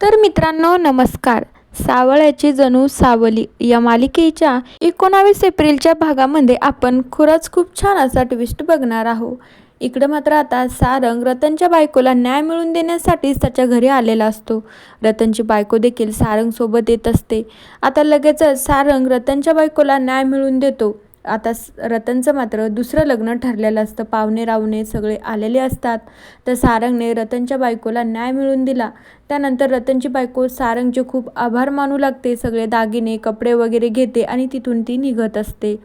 तर मित्रांनो नमस्कार. सावळ्याची जणू सावली या मालिकेच्या 19 एप्रिलच्या भागामध्ये आपण खरंच खूप छान असा ट्विस्ट बघणार आहोत. इकडं मात्र आता सारंग रतनच्या बायकोला न्याय मिळवून देण्यासाठीच त्याच्या घरी आलेला असतो. रतनची बायको देखील सारंग सोबत येत असते. आता लगेचच सारंग रतनच्या बायकोला न्याय मिळवून देतो. आता रतनचं मात्र दुसरं लग्न ठरलेलं असतं. पाहुणे रावणे सगळे आलेले असतात. तर सारंगने रतनच्या बायकोला न्याय मिळवून दिला. त्यानंतर रतनची बायको सारंगचे खूप आभार मानू लागते. सगळे दागिने कपडे वगैरे घेते आणि तिथून ती निघत असते.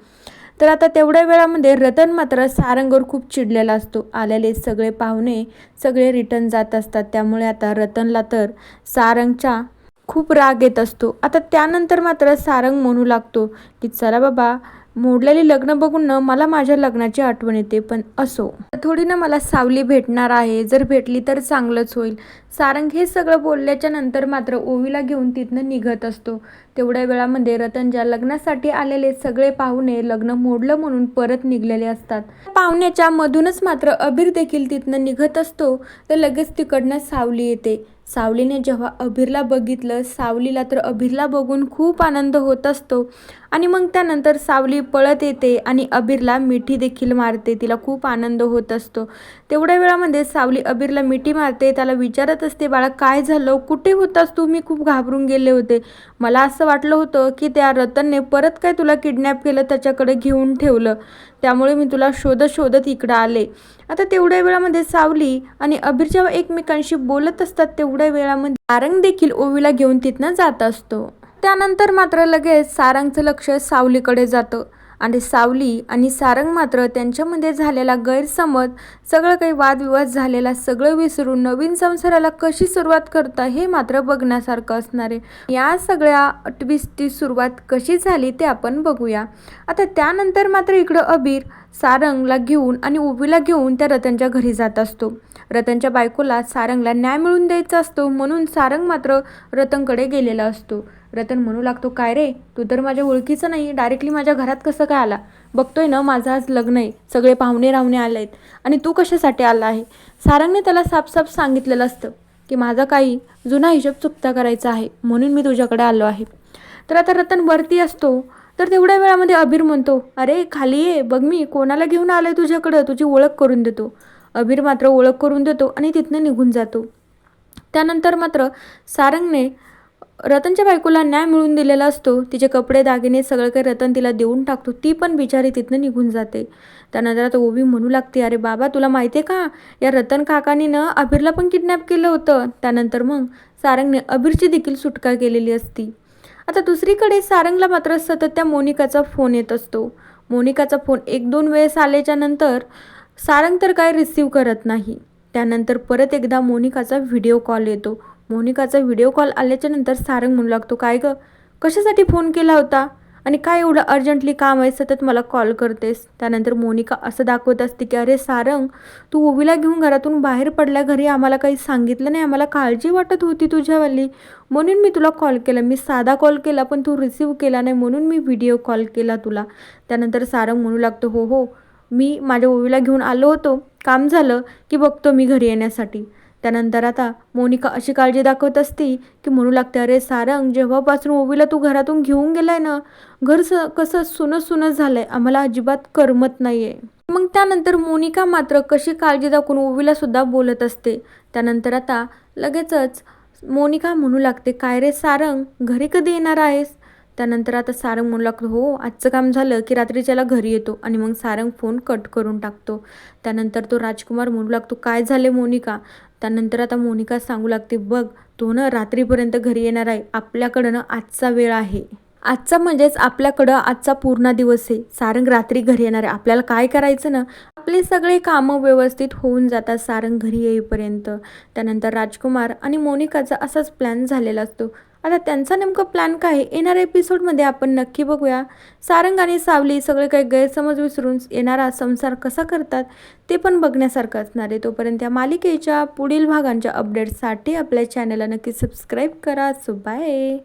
तर आता तेवढ्या वेळामध्ये रतन मात्र सारंगवर खूप चिडलेला असतो. आलेले सगळे पाहुणे सगळे रिटर्न जात असतात. त्यामुळे आता रतनला तर सारंगचा खूप राग येत असतो. आता त्यानंतर मात्र सारंग म्हणू लागतो की चला बाबा, मोडलेली लग्न बघून ना मला माझ्या लग्नाची आठवण येते, पण असो थोडी ना मला सावली भेटणार आहे, जर भेटली तर चांगलंच होईल. सारंग हे सगळं बोलल्याच्या नंतर मात्र ओवीला घेऊन तिथनं निघत असतो. तेवढ्या वेळामध्ये रतनच्या लग्नासाठी आलेले सगळे पाहुणे लग्न मोडलं म्हणून परत निघलेले असतात. पाहुण्याच्या मधूनच मात्र अबीर देखील तिथनं निघत असतो. तर लगेच तिकडनं सावली येते. सावलीने जेव्हा अबीरला बघितलं, सावलीला तर अबीरला बघून खूप आनंद होत असतो. आणि मग त्यानंतर सावली पळत येते आणि अबीरला मिठी देखील मारते. तिला खूप आनंद होत असतो. तेवढ्या वेळामध्ये सावली अबीरला मिठी मारते. त्याला विचारत असते, बाळा काय झालं, कुठे होतास तू, मी खूप घाबरून गेले होते. मला असं वाटलं होतं की त्या रतनने परत काय तुला किडनॅप केलं, त्याच्याकडे घेऊन ठेवलं, त्यामुळे मी तुला शोधत शोधत इकडं आले. आता तेवढ्या वेळामध्ये सावली आणि अबीर जेव्हा एकमेकांशी बोलत असतात तेवढ्या वेळामध्ये सारंग देखील ओवीला घेऊन तिथनं जात असतो. त्यानंतर मात्र लगेच सारंगचं लक्ष सावलीकडे जातं आणि सावली आणि सारंग मात्र त्यांच्यामध्ये झालेला गैरसमज, सगळं काही वादविवाद झालेला सगळं विसरून नवीन संसाराला कशी सुरुवात करता हे मात्र बघण्यासारखं असणार आहे. या सगळ्या ट्विस्टची सुरुवात कशी झाली ते आपण बघूया. आता त्यानंतर मात्र इकडं अबीर सारंगला घेऊन आणि ओवीला घेऊन त्या रतनच्या घरी जात असतो. रतनच्या बायकोला सारंगला न्याय मिळवून द्यायचा असतो म्हणून सारंग मात्र रतनकडे गेलेला असतो. रतन म्हणू लागतो, काय रे, तू तर माझ्या ओळखीचं नाही, डायरेक्टली माझ्या घरात कसं काय आला? बघतोय ना माझं आज लग्न आहे, सगळे पाहुणे रावणे आले आहेत आणि तू कशासाठी आला आहे? सारंगने त्याला साफ सांगितलेलं असतं की माझा काही जुना हिशोब चुकता करायचा आहे म्हणून मी तुझ्याकडे आलो आहे. तर आता रतन वरती असतो. तर तेवढ्या वेळामध्ये अबीर म्हणतो, अरे खाली ये, बघ मी कोणाला घेऊन आलोय तुझ्याकडं, तुझी ओळख करून देतो. अबीर मात्र ओळख करून देतो आणि तिथनं निघून जातो. त्यानंतर मात्र सारंगने रतनच्या बायकोला न्याय मिळवून दिलेला असतो. तिचे कपडे दागिने सगळं काही रतन तिला देऊन टाकतो. ती पण बिचारी तिथनं निघून जाते. त्यानंतर आता ओवी म्हणू लागते, अरे बाबा तुला माहिती आहे का, या रतन काकानी ना अबीरला पण किडनॅप केलं होतं. त्यानंतर मग सारंगने अबीरची देखील सुटका केलेली असती. आता दुसरीकडे सारंगला मात्र सतत त्या मोनिकाचा फोन येत असतो. मोनिकाचा फोन 1-2 वेळेस आल्याच्या नंतर सारंग तर काय रिसीव करत नाही. त्यानंतर परत एकदा मोनिकाचा व्हिडिओ कॉल येतो. मोनिकाचा व्हिडिओ कॉल आल्याच्या नंतर सारंग म्हणू लागतो, काय गं, कशासाठी फोन केला होता आणि काय एवढं अर्जंटली काम आहे, सतत मला कॉल करतेस? त्यानंतर मोनिका असं दाखवत असते की अरे सारंग, तू ओवीला घेऊन घरातून बाहेर पडल्या, घरी आम्हाला काही सांगितलं नाही, आम्हाला काळजी वाटत होती तुझ्यावाली, म्हणून मी तुला कॉल केला. मी साधा कॉल केला पण तू रिसीव केला नाही म्हणून मी व्हिडिओ कॉल केला तुला. त्यानंतर सारंग म्हणू लागतो, हो हो, मी माझ्या ओवीला घेऊन आलो होतो, काम झालं की बघतो मी घरी येण्यासाठी. त्यानंतर आता मोनिका अशी काळजी दाखवत असती की म्हणू लागते, अरे सारंग, जेव्हापासून ओवीला तू घरातून घेऊन गेलाय ना, घर कसं सुनं झालंय, आम्हाला अजिबात करमत नाहीये. मग त्यानंतर मोनिका मात्र कशी काळजी दाखवून ओवीला सुद्धा बोलत असते. त्यानंतर आता लगेचच मोनिका म्हणू लागते, काय रे सारंग, घरी कधी येणार आहेस? त्यानंतर आता सारंग म्हणू लागतो, हो आजचं काम झालं की रात्रीच्याला घरी येतो. आणि मग सारंग फोन कट करून टाकतो. त्यानंतर तो राजकुमार म्हणू लागतो, काय झाले मोनिका? त्यानंतर आता मोनिका सांगू लागते, बघ तो ना रात्रीपर्यंत घरी येणार आहे, आपल्याकडं ना आजचा वेळ आहे, आजचा म्हणजेच आपल्याकडं आजचा पूर्ण दिवस आहे. सारंग रात्री घरी येणार आहे, आपल्याला काय करायचं ना, आपले सगळे कामं व्यवस्थित होऊन जातात सारंग घरी येईपर्यंत. त्यानंतर राजकुमार आणि मोनिकाचा असाच प्लॅन झालेला असतो. आता त्यांचा नेमकं प्लॅन काय आहे येणाऱ्या एपिसोडमध्ये आपण नक्की बघूया. सारंग आणि सावली सगळे काही गैरसमज विसरून येणारा संसार कसा करतात ते पण बघण्यासारखं असणार आहे. तोपर्यंत या मालिकेच्या पुढील भागांच्या अपडेट्ससाठी आपल्या चॅनलला नक्की सबस्क्राईब करा. So bye.